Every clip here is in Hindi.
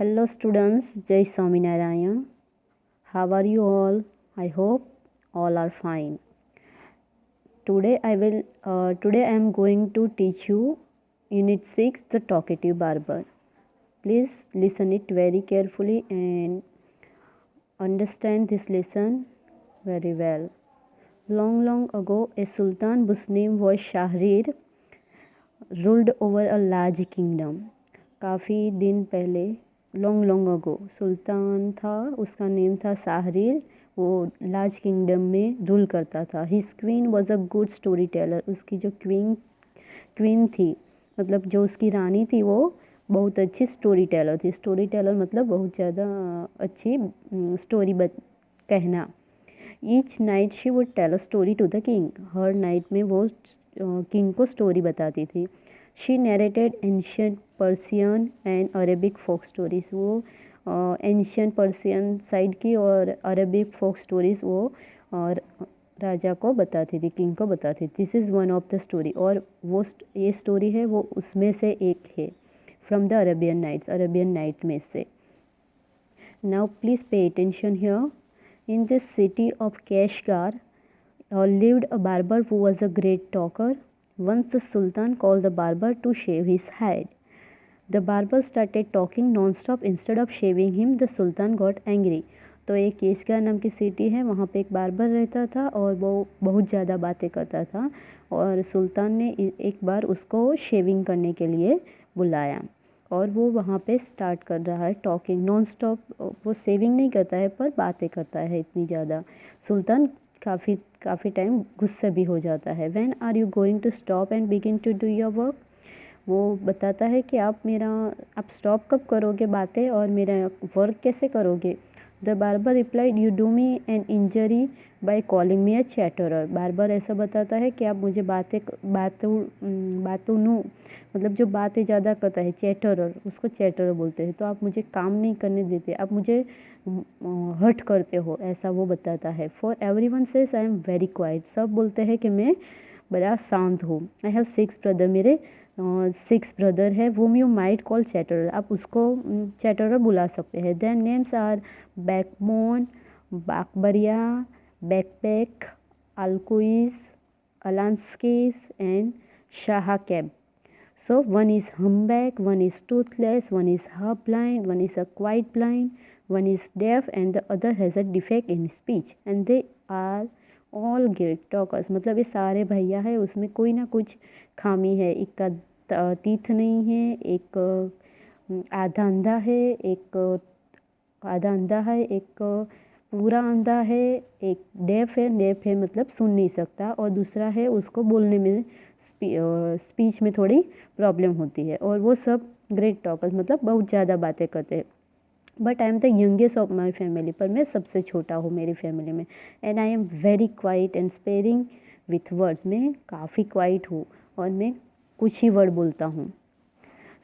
Hello students, Jai Swaminarayan. How are you all? I hope all are fine. Today I am going to teach you Unit 6, the talkative barber. Please listen it very carefully and understand this lesson very well. Long, long ago, a sultan whose name was Shahrir ruled over a large kingdom. काफ़ी दिन पहले लॉन्ग लॉन्ग अगो सुल्तान था, उसका नेम था शाहरीर। वो लार्ज किंगडम में रूल करता था। His queen was a good story teller. उसकी जो क्वीन थी, मतलब जो उसकी रानी थी, वो बहुत अच्छी स्टोरी टेलर थी। स्टोरी टेलर मतलब बहुत ज़्यादा अच्छी स्टोरी कहना। Each night she would tell a story to the king. हर नाइट में वो किंग को स्टोरी बताती थी। She narrated ancient Persian and Arabic folk stories. वो एंशियंट पर्सियन साइड की और अरेबिक फोक स्टोरीज वो और राजा को बताती थी, किंग को बताती थी। This is one of the story, और वो ये स्टोरी है वो उसमें से एक है, from the Arabian Nights, Arabian night में से। Now please pay attention here. In this city of Kashgar lived a barber who was a great talker. Once the Sultan called the barber to shave his head. The barber started talking non-stop. Instead of shaving him, the Sultan got angry. तो एक केशगार नाम की सिटी है, वहाँ पे एक बार्बर रहता था और वो बहुत ज़्यादा बातें करता था, और सुल्तान ने एक बार उसको शेविंग करने के लिए बुलाया। और वो वहाँ पे स्टार्ट कर रहा है टॉकिंग नॉन स्टॉप। वो सेविंग नहीं करता है पर बातें करता है इतनी ज़्यादा। सुल्तान काफ़ी टाइम गुस्से भी हो जाता है। When are you going to stop and begin to do your work. वो बताता है कि आप स्टॉप कब करोगे बातें और मेरा वर्क कैसे करोगे। The barber replied, you do me an injury by calling me a chatterer. Barber ऐसा बताता है कि आप मुझे बातूनू मतलब जो बातें ज़्यादा करता है, चैटरर, उसको चैटरर बोलते हैं। तो आप मुझे काम नहीं करने देते, आप मुझे हर्ट करते हो, ऐसा वो बताता है। For every one says I am very quiet. सब बोलते हैं कि मैं बड़ा शांत हूँ। I have 6 brother. मेरे 6 ब्रदर है। Whom you might call chatterer. आप उसको चैटरर बुला सकते हैं। Their names are backbone, Bakbaria, backpack, alcuis, alanskis, and shahakeb. So one is humpback, one is toothless, one is half blind, one is a quite blind, one is deaf, and the other has a defect in speech. And they are all great talkers. मतलब ये सारे भैया है, उसमें कोई ना कुछ खामी है। एक का तीथ नहीं है, एक आधा अंधा है, एक पूरा अंधा है, एक डेफ है मतलब सुन नहीं सकता, और दूसरा है उसको बोलने में स्पीच में थोड़ी प्रॉब्लम होती है। और वो सब ग्रेट टॉकर्स मतलब बहुत ज़्यादा बातें करते हैं। But I am the youngest of my family. पर मैं सबसे छोटा हूँ मेरी फैमिली में। And I am very quiet and sparing with words. मैं काफ़ी क्वाइट हूँ और मैं कुछ ही वर्ड बोलता हूँ।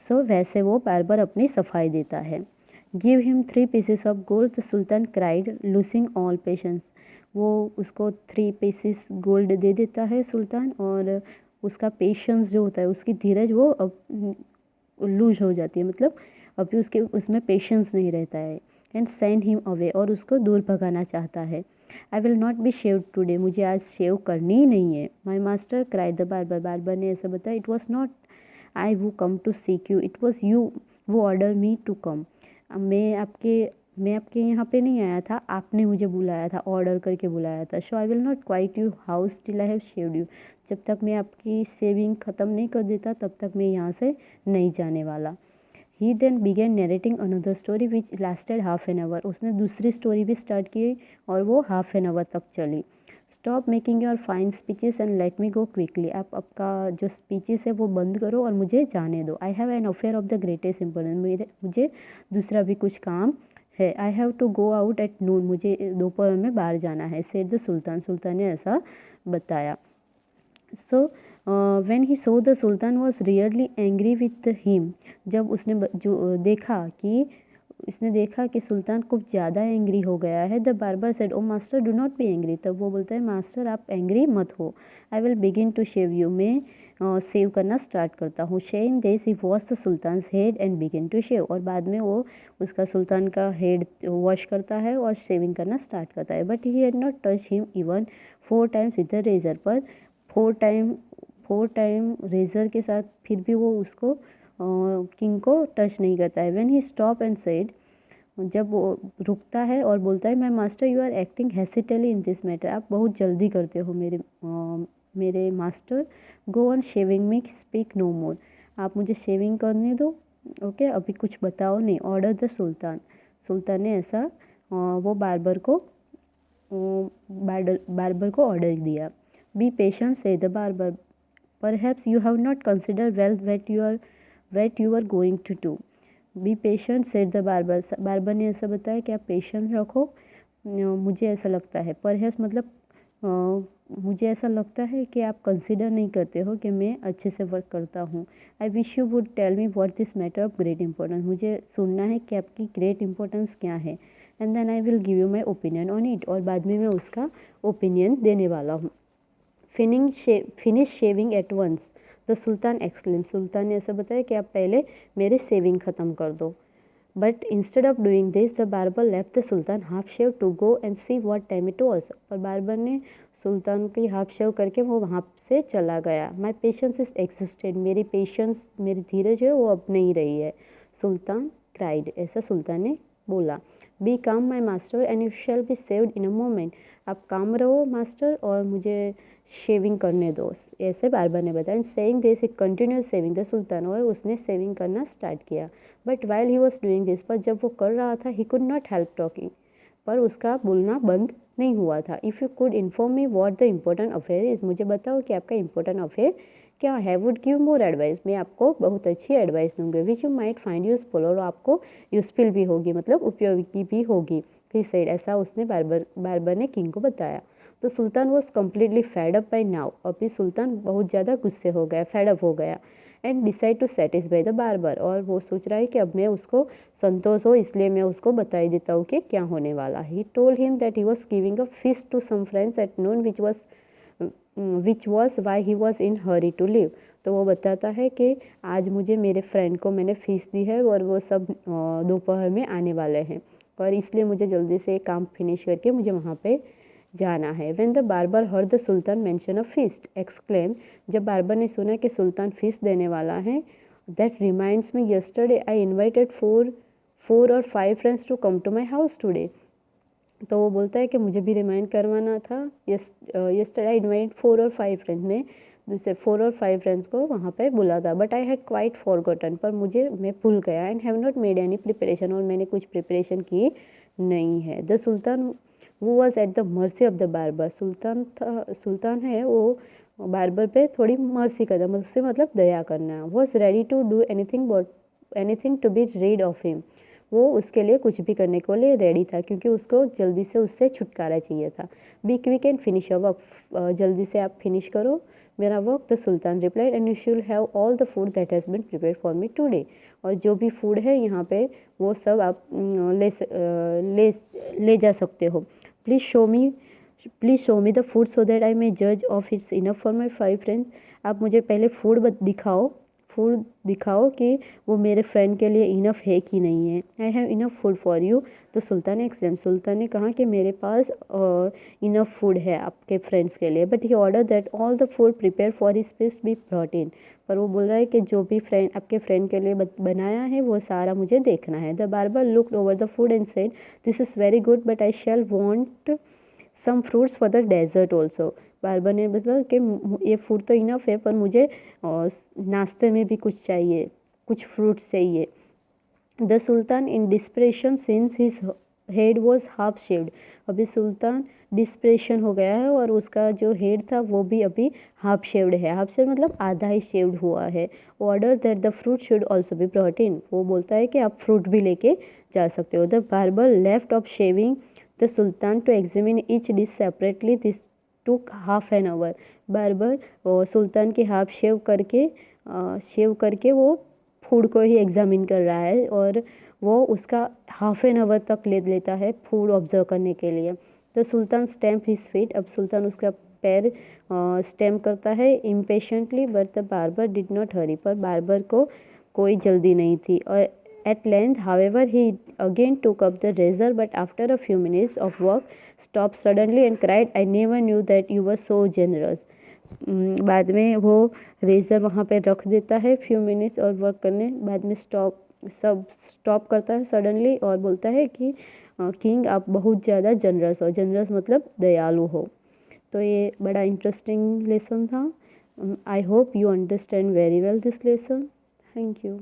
सो वैसे वो बार अपनी सफाई देता है। Give him 3 pieces of gold. The sultan cried losing all patience. वो उसको 3 पीसेस गोल्ड दे देता है सुल्तान, और उसका पेशेंस जो होता है, उसकी धीरज वो अब लूज हो जाती है, मतलब अभी उसमें पेशेंस नहीं रहता है। And send him away. और उसको दूर भगाना चाहता है। I will not be shave today. मुझे आज शेव करनी ही नहीं है। My master cried the barber. Barber ने ऐसा बताया। It was not I who come to seek you, it was you who order me to come. मैं आपके यहाँ पे नहीं आया था, आपने मुझे बुलाया था, ऑर्डर करके बुलाया था। So I will not quit you house till I have shaved you. जब तक मैं आपकी सेविंग ख़त्म नहीं कर देता तब तक मैं यहाँ से नहीं जाने वाला। He then begin narrating another story which lasted half an hour. उसने दूसरी स्टोरी भी स्टार्ट की और वो हाफ एन आवर तक चली। Stop making your fine speeches and let me go quickly. आप आपका जो स्पीचेस है वो बंद करो और मुझे जाने दो। I have an affair of the greatest importance. मुझे दूसरा भी कुछ काम है। I have to go out at noon. मुझे दोपहर में बाहर जाना है। Said the sultan. सुल्तान ने ऐसा बताया। So when he so the sultan was rarely angry with him. जब उसने देखा कि सुल्तान कुछ ज़्यादा एंग्री हो गया है। The barber said, o master do not be angry. तब वो बोलता है, मास्टर आप एंग्री मत हो। I will begin to shave you. मैं शेव करना स्टार्ट करता हूँ। Shaving this he wash the sultan's head and begin to shave, और बाद में वो उसका सुल्तान का हेड वॉश करता है और शेविंग करना स्टार्ट करता है। But he had not touch him even 4 times with the razor, पर 4 टाइम रेजर के साथ फिर भी वो उसको किंग को टच नहीं करता है। When he stop and said, जब वो रुकता है और बोलता है, my master you are acting hastily in this matter, आप बहुत जल्दी करते हो मेरे मास्टर। Go on shaving me, speak no more, आप मुझे शेविंग करने दो, ओके, अभी कुछ बताओ नहीं। ऑर्डर द सुल्तान, सुल्तान ने ऐसा वो बार्बर को ऑर्डर दिया। बी पेशेंट से the barber, perhaps you have not consider well what you are going to do. Be patient said the barber, barber ने ऐसा बताया कि आप पेशेंस रखो, मुझे ऐसा लगता है। परहैप्स मतलब मुझे ऐसा लगता है कि आप कंसिडर नहीं करते हो कि मैं अच्छे से वर्क करता हूँ। I wish you would tell me what this matter of great importance, मुझे सुनना है कि आपकी ग्रेट इंपॉर्टेंस क्या है। And then I will give you my opinion on it, और बाद में मैं उसका ओपिनियन देने वाला हूँ। Finish shaving at once the sultan exclaim, सुल्तान ने ऐसा बताया कि आप पहले मेरे शेविंग ख़त्म कर दो। But instead of doing this the barber left the sultan half shave to go and see what time it was, पर बार्बर ने सुल्तान की हाफ शेव करके वो वहाँ से चला गया। माई पेशेंस इज एग्जॉस्टेड, मेरी पेशेंस, मेरी धीरज है वो अब नहीं रही है। सुल्तान क्राइड, ऐसा सुल्तान ने बोला। बी काम my master and you shall be saved in a moment, आप काम रहो मास्टर और मुझे शेविंग करने दो, ऐसे बार्बर ने बताया। Saying this he continued saving the sultan, और उसने सेविंग करना स्टार्ट किया। But while he was doing this, पर जब वो कर रहा था, he could not help talking, पर उसका बोलना बंद नहीं हुआ था। If you could inform me what the important affair is, मुझे बताओ कि आपका इम्पोर्टेंट अफेयर क्या है। वुड गिव मोर एडवाइस, मैं आपको बहुत अच्छी एडवाइस दूंगी। Which you might find useful, और आपको यूजफुल भी होगी, मतलब उपयोगी भी होगी। ही सेड, ऐसा उसने बार्बर ने किंग को बताया। तो sultan was completely fed up by now, अभी सुल्तान बहुत ज़्यादा गुस्से हो गया, फेड अप हो गया। And decide to satisfy the barber, और वो सोच रहा है कि अब मैं उसको संतोष हो, इसलिए मैं उसको बता ही देता हूँ कि क्या होने वाला है। He told him that he was giving a feast to some friends at noon which was why he was in hurry to leave, तो वो बताता है कि आज मुझे मेरे फ्रेंड को मैंने फीस दी है और वो सब दोपहर में आने वाले हैं, और इसलिए मुझे जल्दी से काम फिनिश करके मुझे वहाँ पे जाना है। When the barber heard the sultan mention a feast exclaim, जब बार्बर ने सुना कि सुल्तान फीस्ट देने वाला है, that reminds me yesterday I invited four और 5 friends to come to my house today, तो वो बोलता है कि मुझे भी रिमाइंड करवाना था। यस्टरडे आई इन्वाइट 4 और 5 फ्रेंड्स, ने दूसरे 4 और 5 फ्रेंड्स को वहाँ पे बुला था। But I had quite forgotten, पर मैं भूल गया। And have not made any preparation, और मैंने कुछ प्रिपरेशन की नहीं है। द सुल्तान वो was at the mercy of the barber, सुल्तान है वो बार्बर पे थोड़ी मर्सी करता, मर्सी मतलब दया करना। Was ready to do anything to be rid of him, वो उसके लिए कुछ भी करने के लिए रेडी था, क्योंकि उसको जल्दी से उससे छुटकारा चाहिए था। Be quick and finish your work, जल्दी से आप फिनिश करो मेरा work. The sultan replied, and you should have all the food that has been prepared for me today, और जो भी फूड है यहाँ पे वो सब आप ले जा सकते हो। Please show me the food so that I may जज if it's enough for my 5 friends, आप मुझे पहले फूड दिखाओ कि वो मेरे फ्रेंड के लिए इनफ है कि नहीं है। I have enough food for you, तो सुल्तान एक्सक्लेम, सुल्तान ने कहा कि मेरे पास इनफ फूड है आपके फ्रेंड्स के लिए। But he order that all the food prepare for his feast be brought in, पर वो बोल रहा है कि जो भी आपके फ्रेंड के लिए बनाया है वो सारा मुझे देखना है। The barber looked over the food and said, this is very good but I shall want some fruits for the dessert also, barber ने बताया कि ये फूड तो इनफ है, पर मुझे नाश्ते में भी कुछ चाहिए, कुछ फ्रूट्स चाहिए। The sultan in depression since his head was half shaved, अभी सुल्तान डिस्प्रेशन हो गया है और उसका जो हेड था वो भी अभी हाफ शेव्ड है। हाफ शेव्ड मतलब आधा ही शेव्ड हुआ है। Order that the fruit should also be brought in, वो बोलता है कि आप फ्रूट भी लेके जा सकते हो। The barber left off shaving the sultan to examine each dish separately, this took half an hour, barber sultan की हाफ शेव करके वो फूड को ही एग्जामिन कर रहा है, और वो उसका हाफ एन आवर तक ले लेता है फूड ऑब्जर्व करने के लिए। The sultan stamp his feet, अब सुल्तान उसका पैर स्टैम्प करता है impatiently but the barber did not हरी, पर बार्बर को कोई जल्दी नहीं थी। और at length, however, he again took up the razor, but after a few minutes of work, stopped suddenly and cried, I never knew that you were so generous. बाद में वो रेज़र वहाँ पे रख देता है फ्यू मिनट्स और वर्क करने बाद में स्टॉप करता है सडनली और बोलता है कि किंग आप बहुत ज़्यादा जनरस हो। जनरस मतलब दयालु हो। तो ये बड़ा इंटरेस्टिंग लेसन था। I hope you understand very well this lesson. Thank you.